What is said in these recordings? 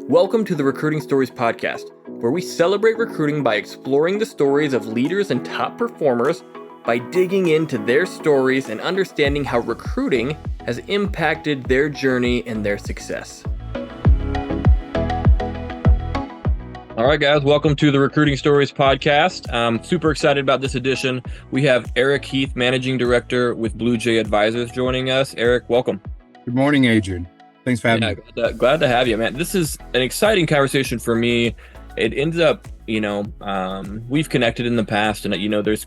Welcome to the Recruiting Stories podcast, where we celebrate recruiting by exploring the stories of leaders and top performers by digging into their stories and understanding how recruiting has impacted their journey and their success. All right, guys, welcome to the Recruiting Stories podcast. I'm super excited about this edition. We have Eric Heath, Managing Director with Bluejay Advisors, joining us. Eric, welcome. Good morning, Adrian. Thanks for having me. Glad to have you, man. This is an exciting conversation for me. It ends up, we've connected in the past, and there's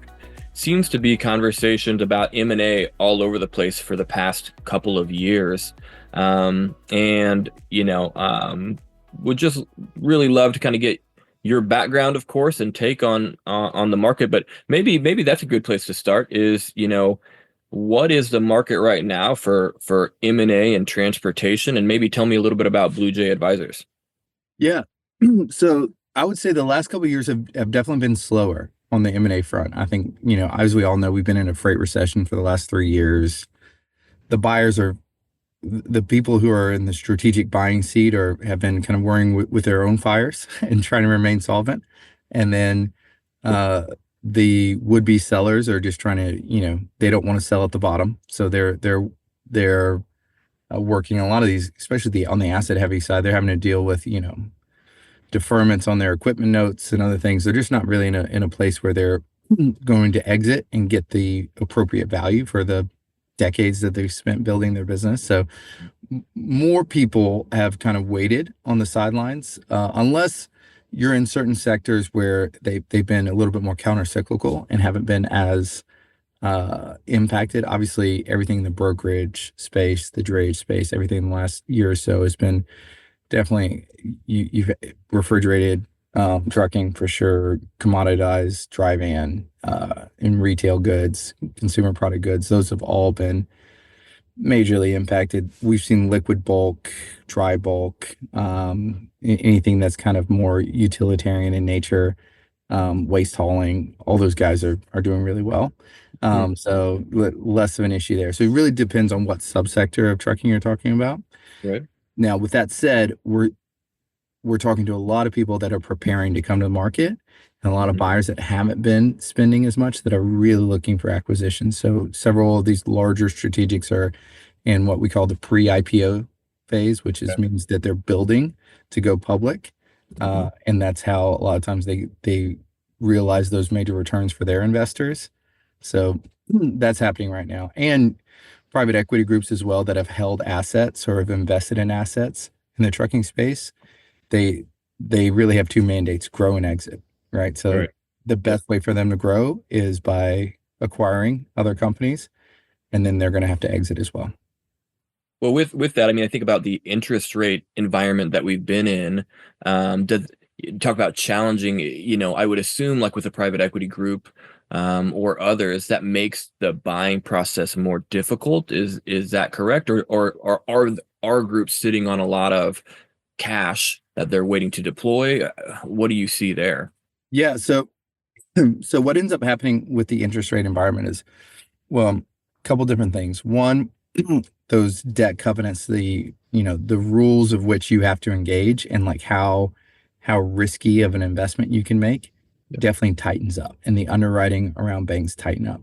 seems to be conversations about M&A all over the place for the past couple of years, would just really love to kind of get your background, of course, and take on the market. But maybe that's a good place to start. Is what is the market right now for M&A and transportation? And maybe tell me a little bit about Bluejay Advisors. Yeah. So I would say the last couple of years have definitely been slower on the M&A front. I think, as we all know, we've been in a freight recession for the last 3 years. The buyers are the people who are in the strategic buying seat have been kind of worrying with their own fires and trying to remain solvent. And then the would-be sellers are just trying to, they don't want to sell at the bottom. So they're working on a lot of these, especially on the asset heavy side. They're having to deal with, deferments on their equipment notes and other things. They're just not really in a place where they're going to exit and get the appropriate value for the decades that they've spent building their business. So more people have kind of waited on the sidelines, unless you're in certain sectors where they've been a little bit more counter-cyclical and haven't been as impacted. Obviously, everything in the brokerage space, the drayage space, everything in the last year or so has been definitely, you've refrigerated, trucking for sure, commoditized, dry van, in retail goods, consumer product goods. Those have all been majorly impacted. We've seen liquid bulk, dry bulk, anything that's kind of more utilitarian in nature, waste hauling, all those guys are doing really well. So less of an issue there. So it really depends on what subsector of trucking you're talking about. Right. Now, with that said, we're talking to a lot of people that are preparing to come to the market, and a lot of buyers that haven't been spending as much that are really looking for acquisitions. So several of these larger strategics are in what we call the pre-IPO phase, which means that they're building to go public. And that's how a lot of times they realize those major returns for their investors. So that's happening right now. And private equity groups as well that have held assets or have invested in assets in the trucking space. They really have two mandates: grow and exit, right? So the best way for them to grow is by acquiring other companies, and then they're going to have to exit as well. Well, with that, I think about the interest rate environment that we've been in. Talk about challenging, I would assume, like with a private equity group or others, that makes the buying process more difficult. Is that correct? Or are groups sitting on a lot of cash that they're waiting to deploy? What do you see there? Yeah. So what ends up happening with the interest rate environment is, well, a couple different things. One, those debt covenants, the rules of which you have to engage and like how risky of an investment you can make definitely tightens up, and the underwriting around banks tighten up.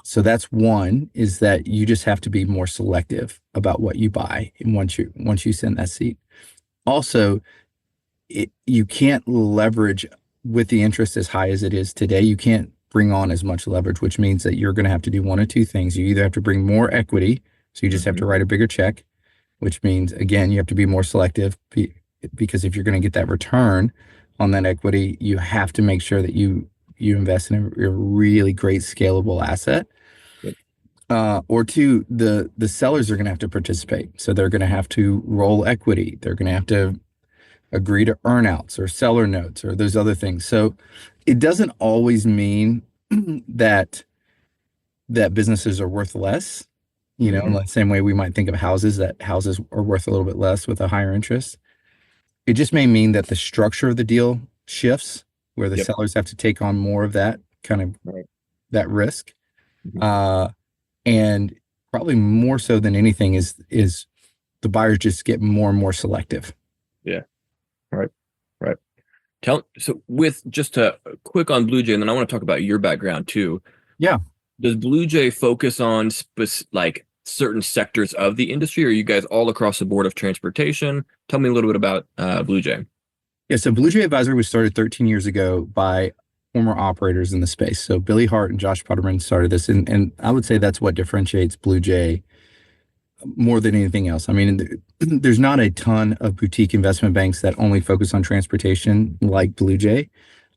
So that's one, is that you just have to be more selective about what you buy and once you send that seat. Also, you can't leverage with the interest as high as it is today. You can't bring on as much leverage, which means that you're going to have to do one of two things. You either have to bring more equity, so you just have to write a bigger check, which means, again, you have to be more selective, because if you're going to get that return on that equity, you have to make sure that you invest in a really great scalable asset. Or two, the sellers are going to have to participate. So they're going to have to roll equity. They're going to have to agree to earnouts or seller notes or those other things. So it doesn't always mean that businesses are worth less, in the same way we might think of houses, that houses are worth a little bit less with a higher interest. It just may mean that the structure of the deal shifts, where the sellers have to take on more of that kind of that risk. And probably more so than anything is the buyers just get more and more selective. Yeah. Right. Right. So with just a quick on Bluejay, and then I want to talk about your background too. Yeah. Does Bluejay focus on like certain sectors of the industry, or are you guys all across the board of transportation? Tell me a little bit about Bluejay. Yeah. So Bluejay Advisor was started 13 years ago by former operators in the space. So Billy Hart and Josh Putterman started this. And I would say that's what differentiates Bluejay more than anything else. I mean, there's not a ton of boutique investment banks that only focus on transportation like Bluejay,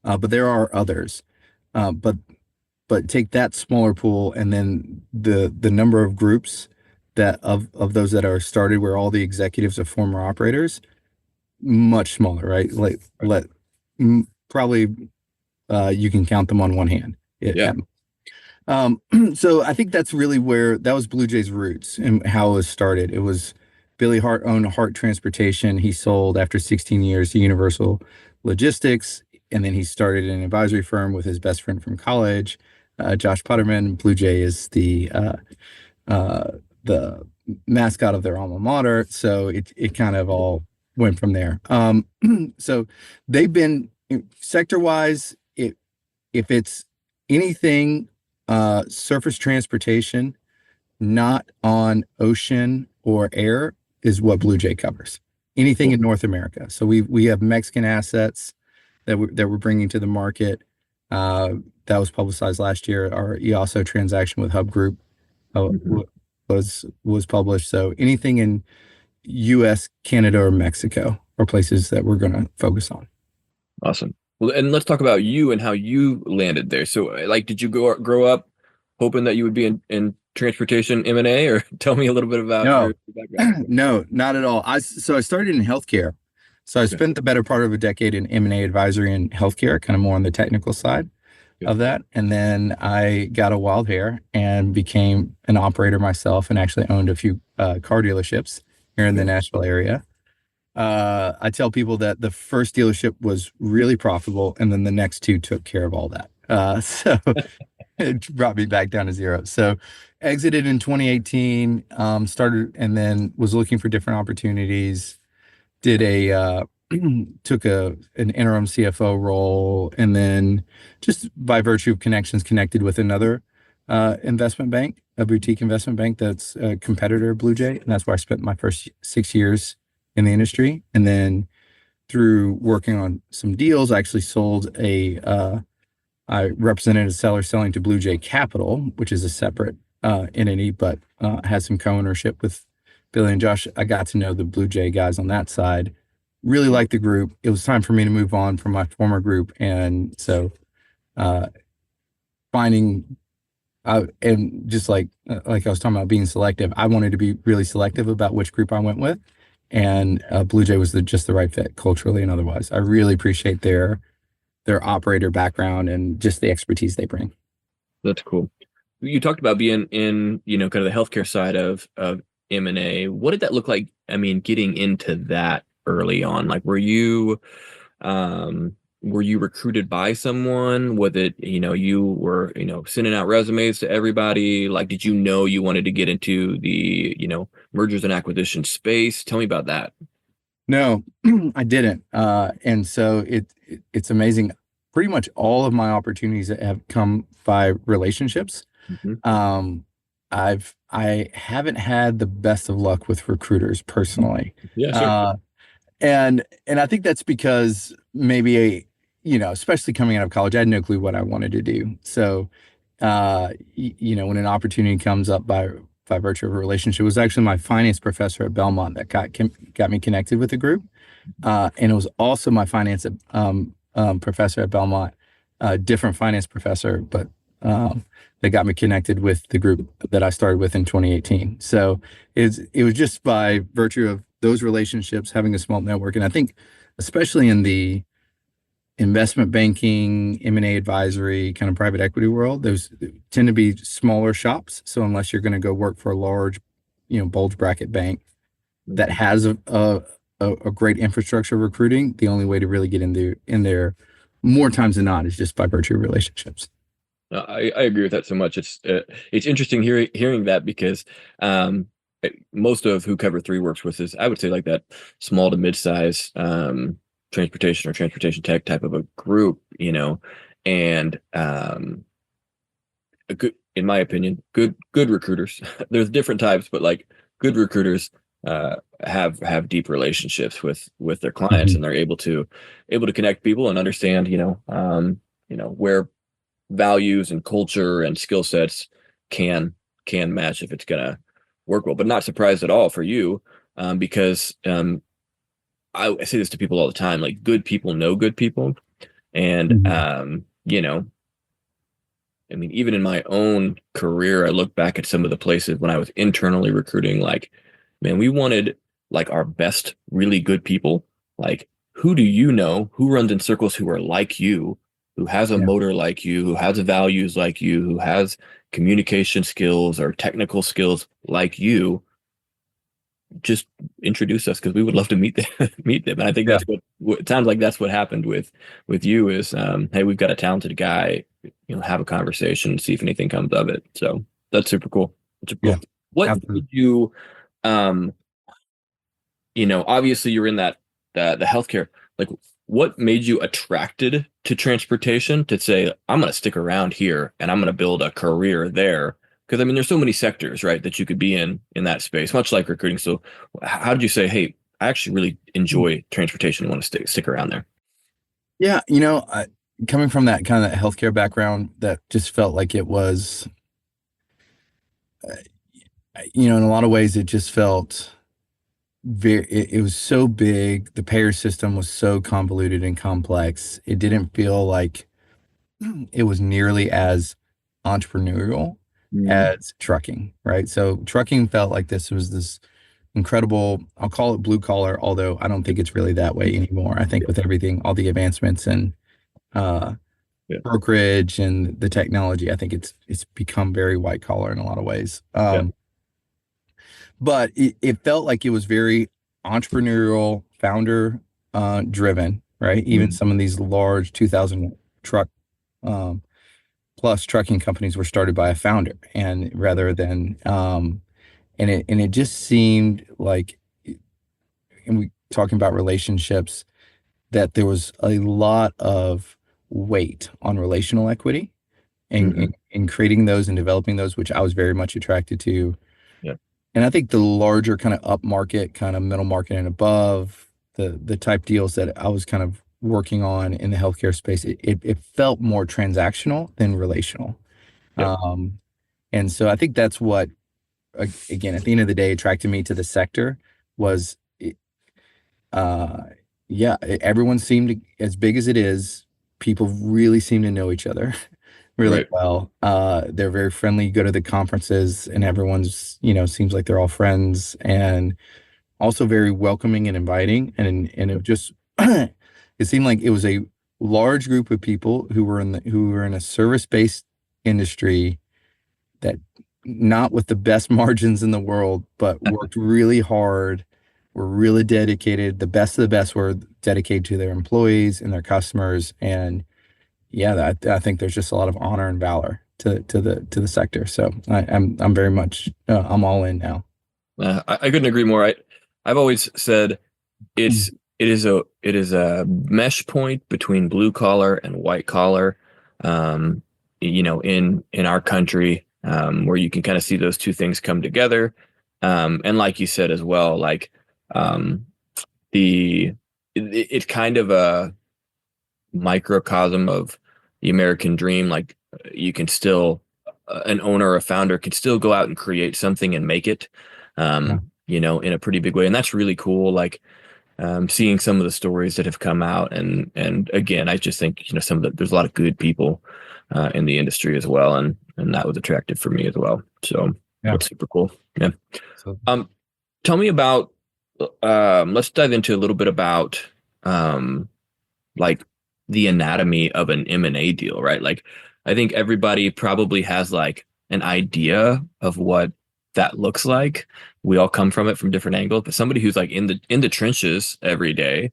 but there are others. Uh, but but take that smaller pool and then the number of groups that of those that are started where all the executives are former operators, much smaller, right? Like Right. probably you can count them on one hand. Yeah. So I think that's really where that was Bluejay's roots and how it was started. It was Billy Hart owned Hart Transportation. He sold after 16 years to Universal Logistics, and then he started an advisory firm with his best friend from college, Josh Putterman. Bluejay is uh, the mascot of their alma mater, so it kind of all went from there. So they've been sector wise. If it's anything surface transportation, not on ocean or air, is what Bluejay covers. Anything Cool. in North America. So we have Mexican assets that we're bringing to the market. Uh, that was publicized last year. Our EASO transaction with Hub Group Mhm. was published. So anything in U.S., Canada, or Mexico are places that we're going to focus on. Awesome. Well, and let's talk about you and how you landed there. So, like, did you grow up hoping that you would be in transportation M&A, or tell me a little bit about No, your background? no, not at all. I started in healthcare. So I Okay. spent the better part of a decade in M&A advisory in healthcare, kind of more on the technical side Good. of that. And then I got a wild hair and became an operator myself and actually owned a few car dealerships here in the Okay. Nashville area. I tell people that the first dealership was really profitable, and then the next two took care of all that. So it brought me back down to zero. So exited in 2018, started and then was looking for different opportunities. Did a took an interim CFO role, and then just by virtue of connections, connected with another investment bank, a boutique investment bank that's a competitor of Bluejay, and that's where I spent my first 6 years in the industry. And then through working on some deals, I actually sold I represented a seller selling to Bluejay Capital, which is a separate entity, but has some co-ownership with Billy and Josh. I got to know the Bluejay guys on that side. Really liked the group. It was time for me to move on from my former group, and so uh, finding and just like I was talking about being selective, I wanted to be really selective about which group I went with, and Bluejay was just the right fit culturally and otherwise. I really appreciate their operator background and just the expertise they bring. That's cool. You talked about being in, kind of the healthcare side of M&A. What did that look like? I mean, getting into that early on, like, were you recruited by someone? Was it, you were, sending out resumes to everybody? Like, did you know you wanted to get into the, mergers and acquisition space? Tell me about that. No, I didn't. And so it's amazing. Pretty much all of my opportunities have come by relationships. Mhm. Um, I haven't had the best of luck with recruiters personally. Yeah, sure. Uh, and I think that's because maybe especially coming out of college, I had no clue what I wanted to do. So when an opportunity comes up by virtue of a relationship, it was actually my finance professor at Belmont that got me connected with the group. And it was also my finance professor at Belmont, different finance professor, but that got me connected with the group that I started with in 2018. So it was just by virtue of those relationships, having a small network. And I think, especially in the investment banking, M&A advisory, kind of private equity world, those tend to be smaller shops. So unless you're going to go work for a large, bulge bracket bank that Mhm. has a great infrastructure of recruiting, the only way to really get in there more times than not is just by virtue of relationships. I agree with that so much. It's interesting hearing that because most of who Cover 3 works with is, I would say, like that small to mid-size transportation or transportation tech type of a group, and a good, in my opinion, good recruiters. There's different types, but like good recruiters have deep relationships with their clients, Mhm. and they're able to connect people and understand, where values and culture and skill sets can can match if it's gonna work well. But not surprised at all for you, because I say this to people all the time, like good people know good people, and Mhm. I mean, even in my own career, I look back at some of the places when I was internally recruiting, like, man, we wanted like our best, really good people. Like, who do you know who runs in circles who are like you, who has a Yeah. motor like you, who has values like you, who has communication skills or technical skills like you? Just introduce us because we would love to meet them. Meet them. And I think Yeah. that's what it sounds like. That's what happened with you is, hey, we've got a talented guy. Have a conversation, see if anything comes of it. So that's super cool. That's super Yeah. cool. What Absolutely. made you, um, obviously you're in the healthcare. Like, what made you attracted to transportation to say, I'm going to stick around here and I'm going to build a career there? Because I mean, there's so many sectors, right, that you could be in that space, much like recruiting. So, how did you say, hey, I actually really enjoy transportation and want to stick around there? Yeah, coming from that kind of healthcare background, that just felt like it was, uh, in a lot of ways, it just felt it was so big. The payer system was so convoluted and complex. It didn't feel like it was nearly as entrepreneurial Mm, as trucking, right? So trucking felt like this was this incredible, I'll call it blue collar, although I don't think it's really that way anymore. I think yeah, with everything, all the advancements and uh, yeah, brokerage and the technology, I think it's become very white collar in a lot of ways. yeah. But it felt like it was very entrepreneurial, founder driven, right? Even Mm, some of these large 2000 truck um, plus trucking companies were started by a founder, and rather than and it just seemed like, and we talking about relationships, that there was a lot of weight on relational equity and mhm, in creating those and developing those, which I was very much attracted to. yeah, And I think the larger kind of upmarket, kind of middle market and above, the type deals that I was kind of working on in the healthcare space, it felt more transactional than relational. yeah, Um, and so I think that's what, again, at the end of the day, attracted me to the sector was, uh, yeah, everyone seemed to, as big as it is, people really seem to know each other really right, well. They're very friendly. You go to the conferences and everyone's, seems like they're all friends, and also very welcoming and inviting. And it just, it seemed like it was a large group of people who were in a service-based industry that, not with the best margins in the world, but worked really hard, were really dedicated. The best of the best were dedicated to their employees and their customers. And yeah, I think there's just a lot of honor and valor to the sector. So I'm very much, I'm all in now. I couldn't agree more. I've always said Mm. it's it is a mesh point between blue collar and white collar, um, in our country, where you can kind of see those two things come together, and like you said as well, like, um, it's kind of a microcosm of the American dream. Like, you can still, an owner or a founder can still go out and create something and make it, Yeah. in a pretty big way, and that's really cool. Like, seeing some of the stories that have come out, and again, I just think, there's a lot of good people in the industry as well, and that was attractive for me as well. So Yeah. that's super cool. Yeah. So Um, Tell me about. Let's dive into a little bit about, um, like the anatomy of an M&A deal, right? Like, I think everybody probably has like an idea of what that looks like. We all come from it from different angles, but somebody who's like in the trenches every day,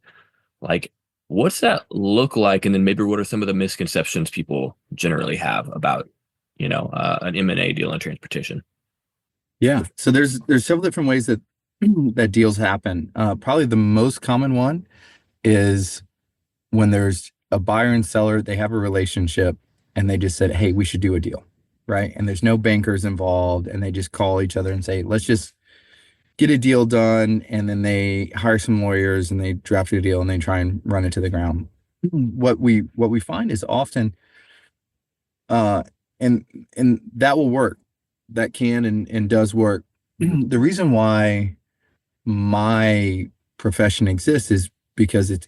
like, what's that look like? And then maybe what are some of the misconceptions people generally have about, an M&A deal in transportation? Yeah. So there's several different ways that that deals happen. Probably the most common one is when there's a buyer and seller, they have a relationship and they just said, "Hey, we should do a deal." Right? And there's no bankers involved and they just call each other and say, "Let's just get a deal done." And then they hire some lawyers and they draft a deal and they try and run it to the ground. What we find is often uh and and that will work. That can and does work. The reason why my profession exists is because it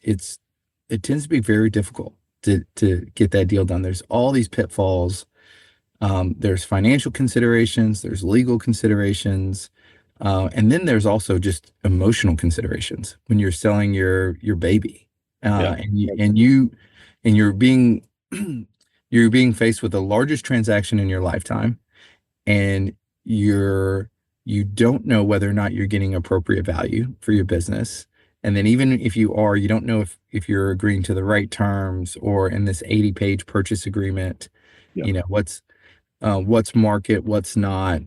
tends to be very difficult to get that deal done. There's all these pitfalls. There's financial considerations, there's legal considerations, and then there's also just emotional considerations when you're selling your baby, Yeah. and you're being you're being faced with the largest transaction in your lifetime, and you don't know whether or not you're getting appropriate value for your business. And then even if you are, you don't know if you're agreeing to the right terms or in this 80-page purchase agreement, Yeah. you know, what's market, what's not.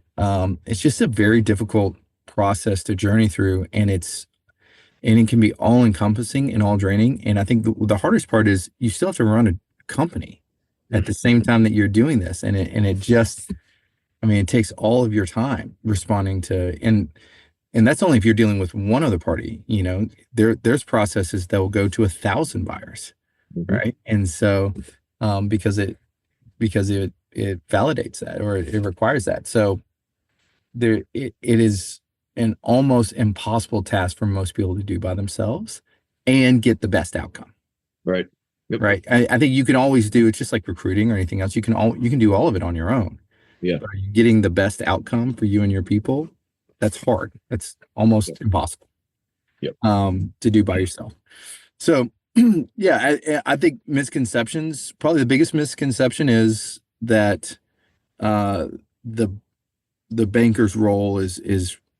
It's just a very difficult process to journey through, and it can be all encompassing and all draining. And I think the hardest part is you still have to run a company at the same time that you're doing this, and it just, I mean, it takes all of your time responding to, and that's only if you're dealing with one other party. You know, there's processes that will go to 1,000 buyers, Mhm. right? And so, because it validates that or it requires that. So it is an almost impossible task for most people to do by themselves and get the best outcome. Right. Yep. Right. I think you can always do, it's just like recruiting or anything else. You can do all of it on your own. Yeah. But are you getting the best outcome for you and your people? That's hard. That's Yep. almost impossible Yep. to do by yourself. So yeah, I think misconceptions, probably the biggest misconception is that uh, the the banker's role is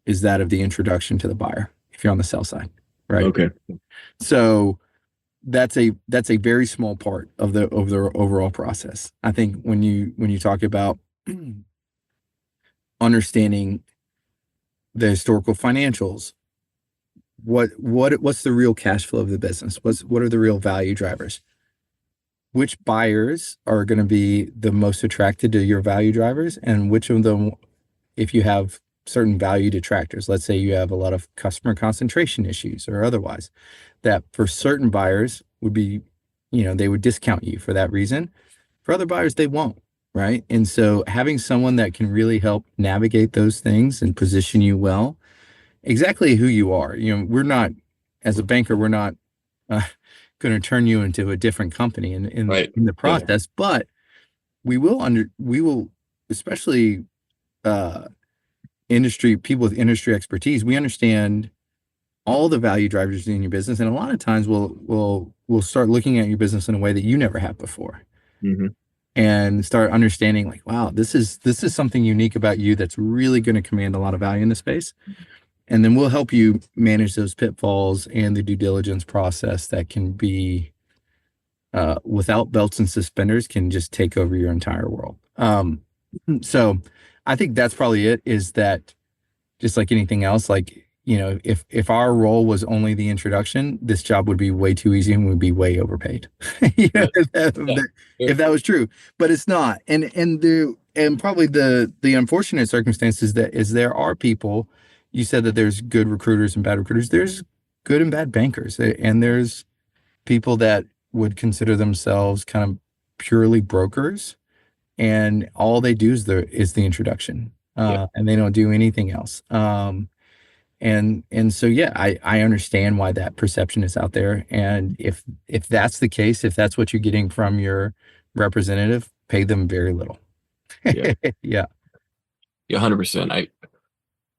that of the introduction to the buyer if you're on the sell side, right? Okay. So that's a very small part of the overall process. I think when you talk about understanding the historical financials, what's the real cash flow of the business? What are the real value drivers? Which buyers are going to be the most attracted to your value drivers, and which of them, if you have certain value detractors, let's say you have a lot of customer concentration issues or otherwise, that for certain buyers would be, they would discount you for that reason. For other buyers, they won't, right? And so having someone that can really help navigate those things and position you well, exactly who you are. We're not, as a banker, we're not uh, going to turn you into a different company Right. in the Yeah. process, but we will, especially uh, industry people with industry expertise, we understand all the value drivers in your business, and a lot of times we'll start looking at your business in a way that you never have before, Hmm. and start understanding like, wow, this is something unique about you that's really going to command a lot of value in the space. And then we'll help you manage those pitfalls and the due diligence process that can be, without belts and suspenders, can just take over your entire world. So I think that's probably it, is that just like anything else, like, if our role was only the introduction, this job would be way too easy and we'd be way overpaid. Yeah. Yeah. If that was true, but it's not. And probably the unfortunate circumstance is that there are people. You said that there's good recruiters and bad recruiters. There's good and bad bankers, and there's people that would consider themselves kind of purely brokers, and all they do is the introduction, Yeah. and they don't do anything else. And so yeah, I understand why that perception is out there. And if that's the case, if that's what you're getting from your representative, pay them very little. Yeah. Yeah. Yeah. 100%.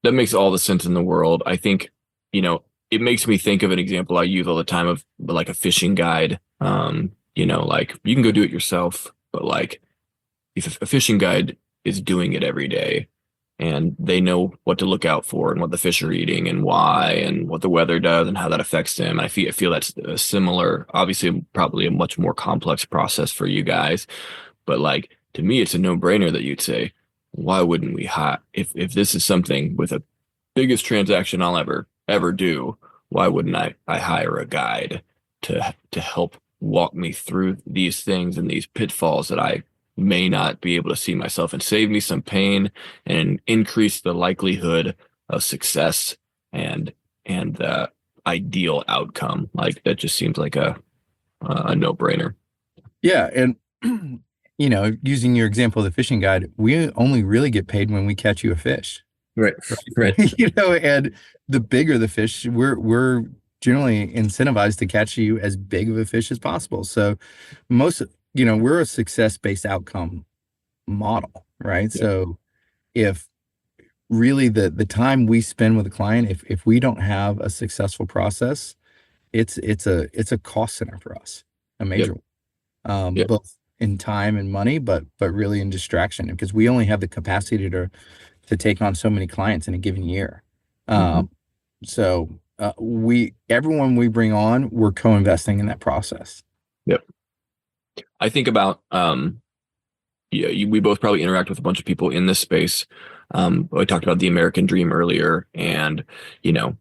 That makes all the sense in the world. I think, you know, it makes me think of an example I use all the time of like a fishing guide. Like you can go do it yourself, but like if a fishing guide is doing it every day and they know what to look out for and what the fish are eating and why and what the weather does and how that affects them. I feel that's a similar, obviously, probably a much more complex process for you guys. But like to me, it's a no-brainer that you'd say, why wouldn't we hire if this is something with a biggest transaction I'll ever do, why wouldn't I hire a guide to help walk me through these things and these pitfalls that I may not be able to see myself and save me some pain and increase the likelihood of success and the ideal outcome. Like that just seems like a no-brainer. Yeah, and using your example of the fishing guide, we only really get paid when we catch you a fish, Right. Right. right? And the bigger the fish, we're generally incentivized to catch you as big of a fish as possible. So most, we're a success-based outcome model, right? Yeah. So if really the time we spend with a client, if we don't have a successful process, it's a cost center for us, a Yep. major one, Yep. both in time and money, but really in distraction because we only have the capacity to take on so many clients in a given year. Hmm. So we everyone we bring on, we're co-investing in that process. Yep. I think about yeah, we both probably interact with a bunch of people in this space. I talked about the American dream earlier, and there's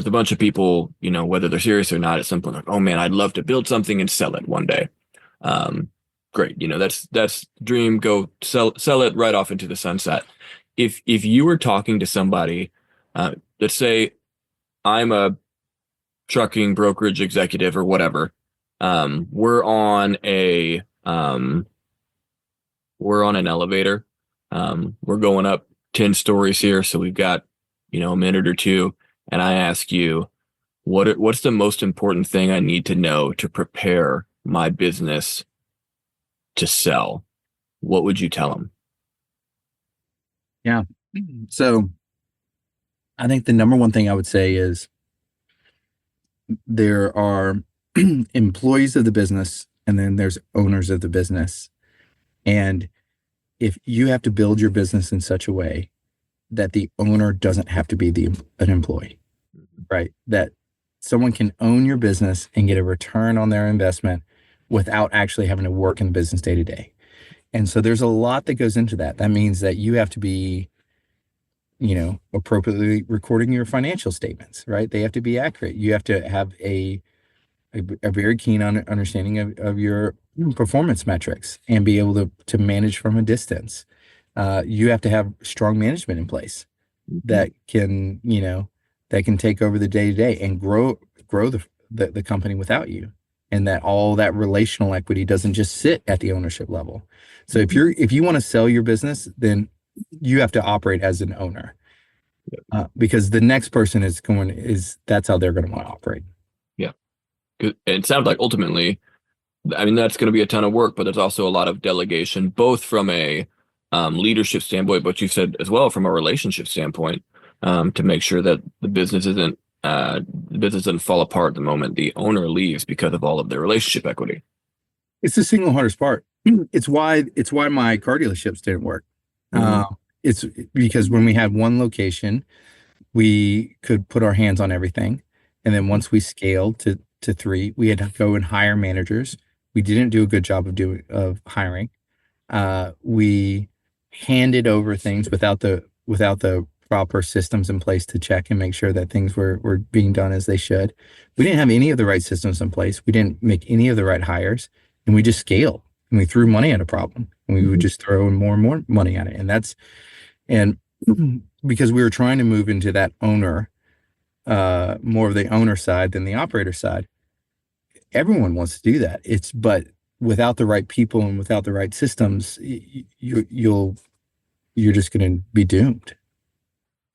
a bunch of people, whether they're serious or not, at some point, like, oh man, I'd love to build something and sell it one day. Um, Great, that's dream. Go sell it right off into the sunset. If you were talking to somebody, let's say I'm a trucking brokerage executive or whatever, we're on a we're on an elevator. We're going up 10 stories here, so we've got, a minute or two. And I ask you, what's the most important thing I need to know to prepare my business to sell? What would you tell them? Yeah. So I think the number one thing I would say is there are employees of the business and then there's owners of the business. And if you have to build your business in such a way that the owner doesn't have to be an employee, right? That someone can own your business and get a return on their investment without actually having to work in the business day to day. And so there's a lot that goes into that. That means that you have to be, appropriately recording your financial statements, right? They have to be accurate. You have to have a very keen understanding of your performance metrics and be able to manage from a distance. You have to have strong management in place Mhm. that can take over the day to day and grow the company without you. And that all that relational equity doesn't just sit at the ownership level. So if Mhm. you want to sell your business, then you have to operate as an owner, because the next person that's how they're going to want to operate. Yeah. It sounds like ultimately, I mean, that's going to be a ton of work, but there's also a lot of delegation, both from a leadership standpoint, but you said as well from a relationship standpoint, to make sure that the business doesn't fall apart the moment the owner leaves because of all of their relationship equity. It's the single hardest part. It's why my car dealerships didn't work. Hmm. Uh, it's because when we had one location, we could put our hands on everything. And then Hmm. once we scaled to three, we had to go and hire managers. We didn't do a good job of hiring. We handed over things without the proper systems in place to check and make sure that things were being done as they should. We didn't have any of the right systems in place. We didn't make any of the right hires, and we just scaled and we threw money at a problem, and we would Hmm. just throw in more and more money at it. And because we were trying to move into that more of the owner side than the operator side. Everyone wants to do that. But without the right people and without the right systems, you're just going to be doomed.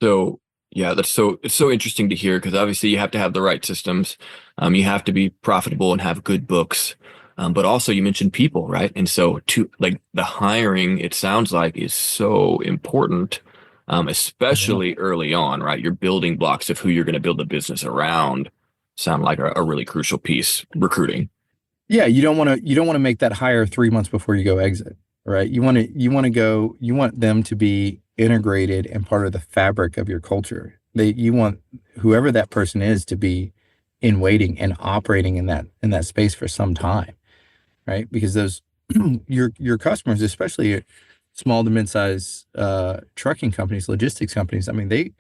So yeah, it's so interesting to hear because obviously you have to have the right systems. You have to be profitable and have good books. But also you mentioned people, right? And so to like the hiring, it sounds like is so important, Yeah. especially early on, right? Your building blocks of who you're going to build a business around sound like a really crucial piece. Recruiting. Yeah, you don't want to make that hire 3 months before you go exit, right? You want them to be integrated and part of the fabric of your culture. You want whoever that person is to be in waiting and operating in that space for some time, right? Because those your customers, especially small to mid-size trucking companies, logistics companies, I mean,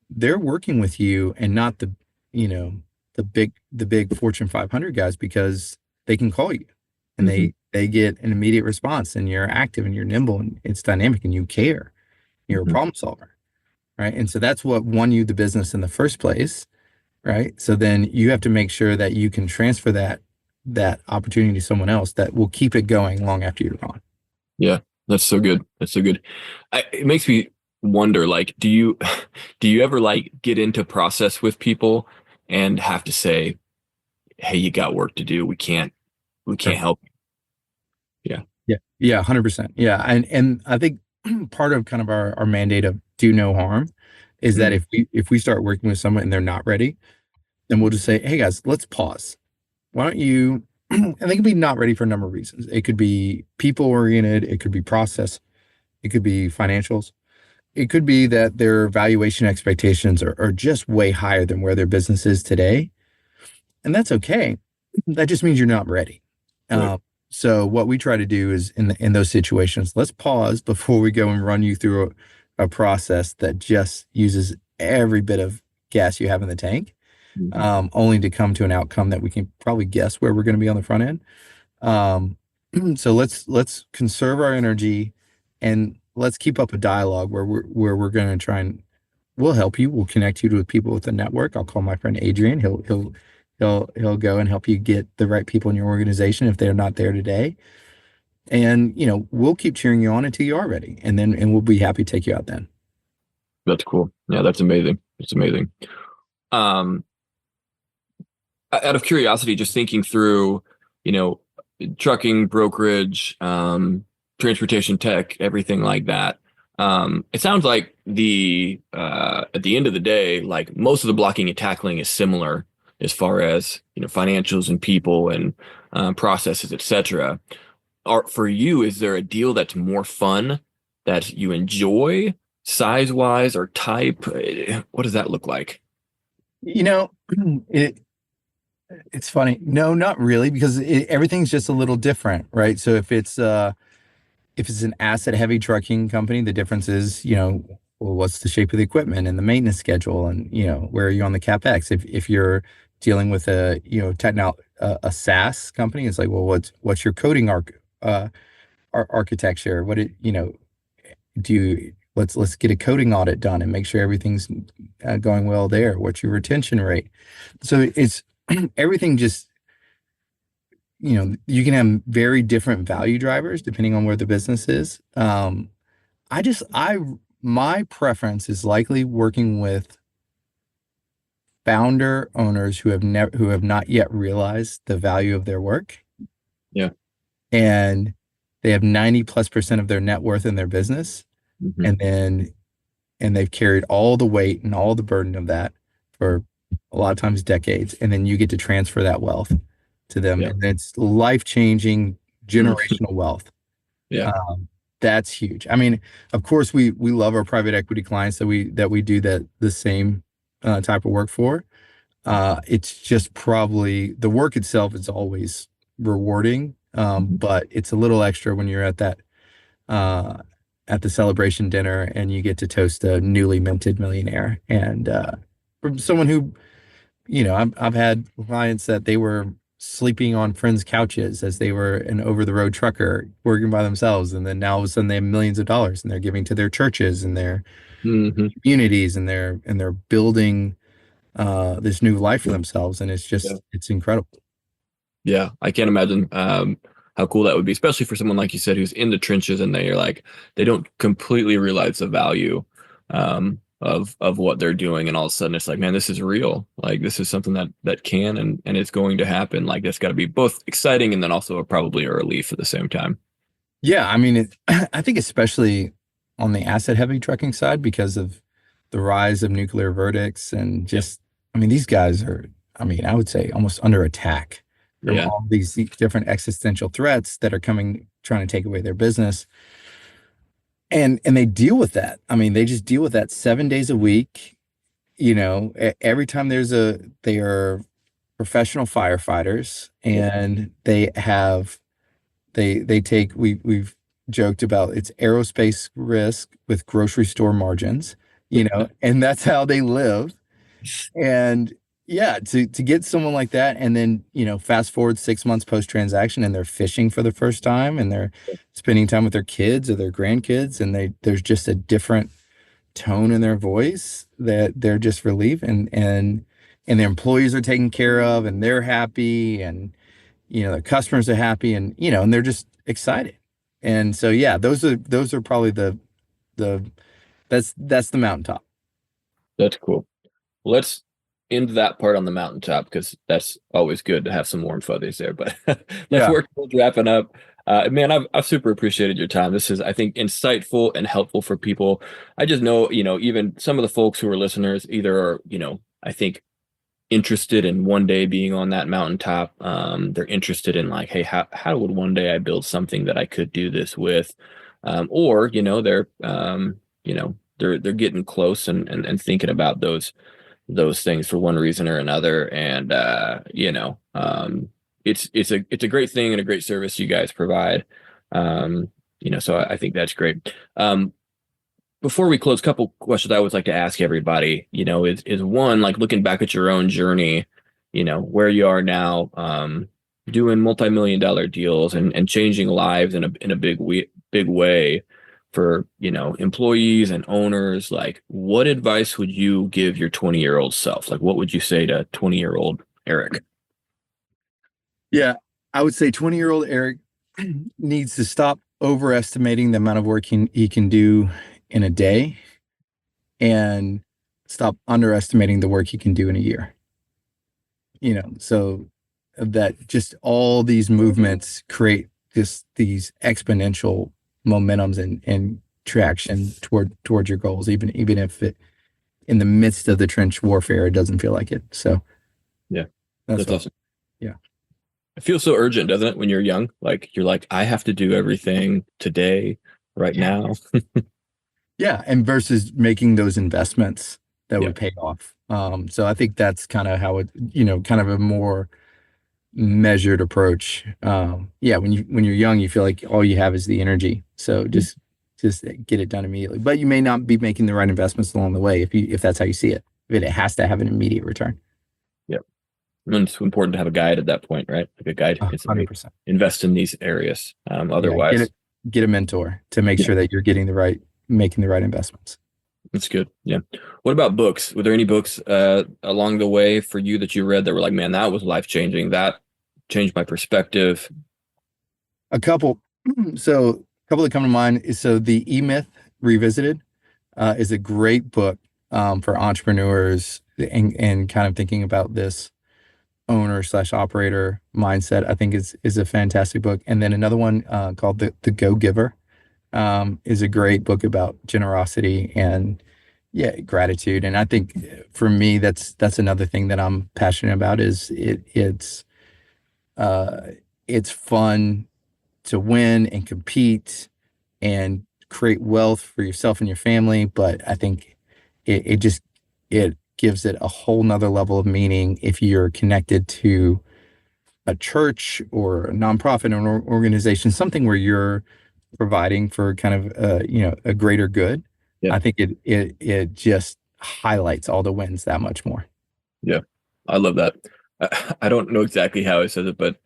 they're working with you and not the, you know, the big Fortune 500 guys because they can call you and Hmm. they get an immediate response and you're active and you're nimble and it's dynamic and you care. You're a Hmm. problem solver, right? And so that's what won you the business in the first place, right? So then you have to make sure that you can transfer that opportunity to someone else that will keep it going long after you're gone. Yeah, that's so good. That's so good. It makes me wonder, like, do you do you ever like get into process with people and have to say, "Hey, you got work to do. We can't help." Yeah. Yeah. Yeah. 100%. Yeah. And I think part of kind of our mandate of do no harm is that Mm. if we start working with someone and they're not ready, then we'll just say, hey guys, let's pause. Why don't you, and they can be not ready for a number of reasons. It could be people oriented, it could be process, it could be financials. It could be that their valuation expectations are just way higher than where their business is today. And that's okay. That just means you're not ready. Right. Um, so what we try to do is in those situations, let's pause before we go and run you through a process that just uses every bit of gas you have in the tank, Hmm. only to come to an outcome that we can probably guess where we're going to be on the front end. Um, so let's conserve our energy and let's keep up a dialogue where we're going to try and we'll help you. We'll connect you with people with the network. I'll call my friend Adrian. He'll go and help you get the right people in your organization if they're not there today. And we'll keep cheering you on until you are ready, and we'll be happy to take you out then. That's cool. Yeah, that's amazing. That's amazing. Um, Out of curiosity, just thinking through, you know, trucking, brokerage, transportation tech, everything like that. It sounds like the at the end of the day, like most of the blocking and tackling is similar as far as financials and people and processes, etc. Are for you, is there a deal that's more fun that you enjoy size wise or type? What does that look like? You know, it it's funny. No, not really, because everything's just a little different, right? So if it's an asset heavy trucking company, the difference is, well, what's the shape of the equipment and the maintenance schedule, and where are you on the capex? If you're dealing with a SaaS company, it's like, well, what's your coding architecture? Do you let's get a coding audit done and make sure everything's going well there. What's your retention rate? So it's everything just, you can have very different value drivers depending on where the business is. I just, I, my preference is likely working with founder owners who have not yet realized the value of their work, Yeah. and they have 90+% of their net worth in their business. Hmm. And then, and they've carried all the weight and all the burden of that for a lot of times decades. And then you get to transfer that wealth to them. Yeah. And it's life-changing Mm. generational wealth. Yeah. Um, that's huge. I mean, of course, we love our private equity clients that we do the same type of work for. It's just probably the work itself is always rewarding, Mhm. but it's a little extra when you're uh, at the celebration dinner and you get to toast a newly minted millionaire. And from someone who, I've had clients that they were sleeping on friends' couches as they were an over-the-road trucker working by themselves, and then now all of a sudden they have millions of dollars and they're giving to their churches and their Hmm. communities, and they're building this new life for themselves, and Yeah. it's incredible. Yeah. I can't imagine how cool that would be, especially for someone like you said who's in the trenches and they're like they don't completely realize the value of what they're doing, and all of a sudden it's like, man, this is real. Like this is something that can and it's going to happen. Like that's got to be both exciting and then also probably a relief at the same time. Yeah, I mean, I think especially on the asset heavy trucking side because of the rise of nuclear verdicts and Yeah. just, I mean, these guys are, I mean, I would say almost under attack from Yeah. all these different existential threats that are coming, trying to take away their business. And they deal with that. I mean, they just deal with that 7 days a week. Every time they are professional firefighters, Yeah. and they take we've joked about it's aerospace risk with grocery store margins, and that's how they live. And yeah, to get someone like that, and then fast forward 6 months post transaction, and they're fishing for the first time, and they're spending time with their kids or their grandkids, and there's just a different tone in their voice that they're just relieved, and their employees are taken care of, and they're happy, and their customers are happy, and they're just excited. And so yeah, those are probably the that's the mountaintop. That's cool. Let's end that part on the mountaintop because that's always good to have some warm fuzzies there. But let's Yeah. work towards wrapping up. Man, I've super appreciated your time. This is, I think, insightful and helpful for people. I just know, even some of the folks who are listeners either are, I think interested in one day being on that mountaintop. They're interested in like, hey, how would one day I build something that I could do this with? Or, they're getting close and thinking about those things for one reason or another. And it's a great thing and a great service you guys provide. So I think that's great. Before we close, a couple questions I always like to ask everybody, is one, like looking back at your own journey, where you are now, doing multi-million dollar deals and changing lives in a big way for, employees and owners. Like, what advice would you give your 20-year-old self? Like, what would you say to 20-year-old Eric? Yeah, I would say 20-year-old Eric needs to stop overestimating the amount of work he can do in a day and stop underestimating the work he can do in a year. So that just all these movements create these exponential momentums and traction toward your goals, even if in the midst of the trench warfare, it doesn't feel like it. So Yeah, that's that's awesome. yeah. It feels so urgent, doesn't it, when you're young? Like you're like, I have to do everything today, right now. Yeah, and versus making those investments that Yeah. would pay off. So I think that's kind of how it, kind of a more measured approach. Yeah, when you're young, you feel like all you have is the energy. So just get it done immediately. But you may not be making the right investments along the way if that's how you see it. If it has to have an immediate return. Yeah. And it's important to have a guide at that point, right? Like a guide who can say, hey, 100%. invest in these areas. Yeah, Otherwise, get a mentor to make yeah, sure that you're making the right investments. that's good. Yeah. What about books? Were there any books along the way for you that you read that were like, man, that was life changing. That changed my perspective. A couple. So a couple that come to mind is the E-Myth Revisited is a great book for entrepreneurs and kind of thinking about this owner slash operator mindset. I think is a fantastic book. And then another one called the Go Giver is a great book about generosity and yeah, gratitude. And I think for me, that's another thing that I'm passionate about is uh, it's fun to win and compete and create wealth for yourself and your family. But I think it just it gives it a whole nother level of meaning if you're connected to a church or a nonprofit or an organization, something where you're providing for kind of a greater good. Yeah. I think it just highlights all the wins that much more. Yeah. I love that. I don't know exactly how he says it, but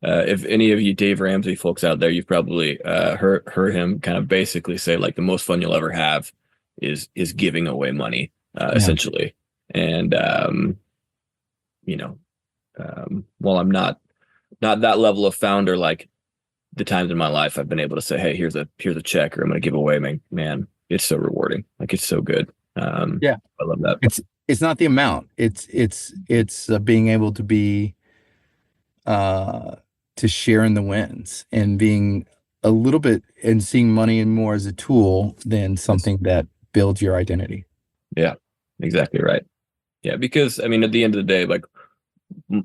if any of you Dave Ramsey folks out there, you've probably heard him kind of basically say like the most fun you'll ever have is giving away money, Yeah. essentially. And while I'm not that level of founder, like the times in my life I've been able to say, hey, here's a check, or I'm going to give away, man, it's so rewarding. Like it's so good. Yeah. I love that. It's not the amount. It's being able to be to share in the wins and being a little bit and seeing money more as a tool than something that builds your identity. Yeah, exactly right. Yeah, because I mean, at the end of the day, like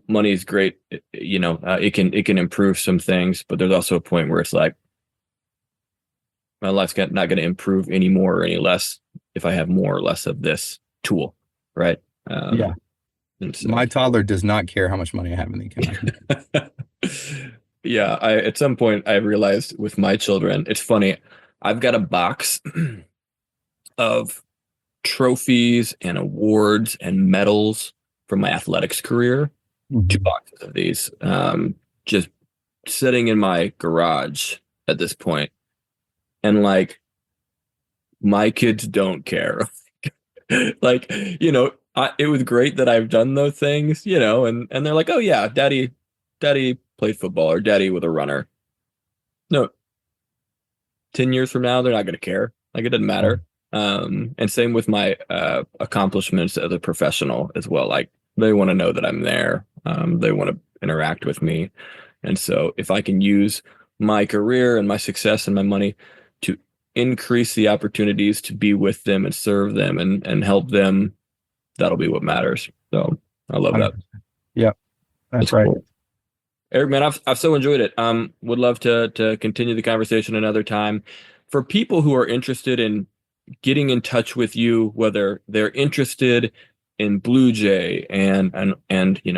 money is great. It can improve some things, but there's also a point where it's like my life's not going to improve any more or any less if I have more or less of this tool, right? Yeah. And so, My toddler does not care how much money I have in the account. Yeah, at some point I realized with my children, it's funny. I've got a box of trophies and awards and medals from my athletics career. Two Mhm. boxes of these, just sitting in my garage at this point, and like my kids don't care. Like, it was great that I've done those things, and they're like, oh yeah, daddy played football, or daddy was a runner. No, 10 years from now, they're not going to care. Like, it doesn't Yeah. matter. And same with my accomplishments as a professional as well. Like, they want to know that I'm there. They want to interact with me. And so if I can use my career and my success and my money to increase the opportunities to be with them and serve them and help them, that'll be what matters. So I love that. 100%. Yeah, That's that's right. cool. Eric, man, I've so enjoyed it. Would love to continue the conversation another time. For people who are interested in getting in touch with you, whether they're interested in Bluejay and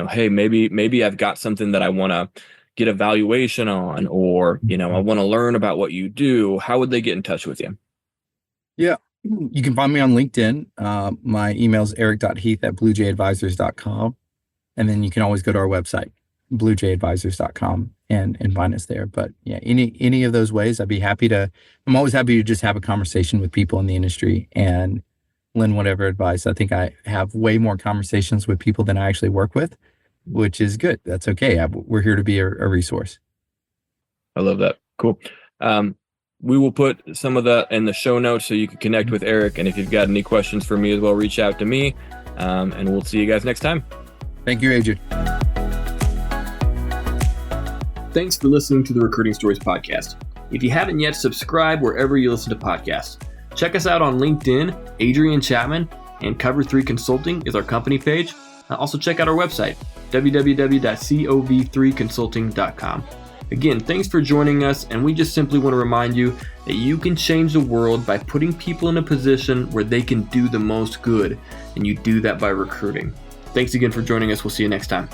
hey, maybe I've got something that I want to get a valuation on, or I Mhm. want to learn about what you do, how would they get in touch with you? Yeah. You can find me on LinkedIn. My email is eric.heath@bluejayadvisors.com. And then you can always go to our website, bluejayadvisors.com, and find us there. But yeah, any of those ways, I'm always happy to just have a conversation with people in the industry and lend whatever advice. I think I have way more conversations with people than I actually work with, which is good. That's okay. We're here to be a resource. I love that. Cool. Um, we will put some of that in the show notes so you can connect with Eric. And if you've got any questions for me as well, reach out to me. And we'll see you guys next time. Thank you, Adrian. Thanks for listening to the Recruiting Stories podcast. If you haven't yet, subscribe wherever you listen to podcasts. Check us out on LinkedIn, Adrian Chapman, and Cover 3 Consulting is our company page. Also check out our website, www.cov3consulting.com. Again, thanks for joining us, and we just simply want to remind you that you can change the world by putting people in a position where they can do the most good, and you do that by recruiting. Thanks again for joining us. We'll see you next time.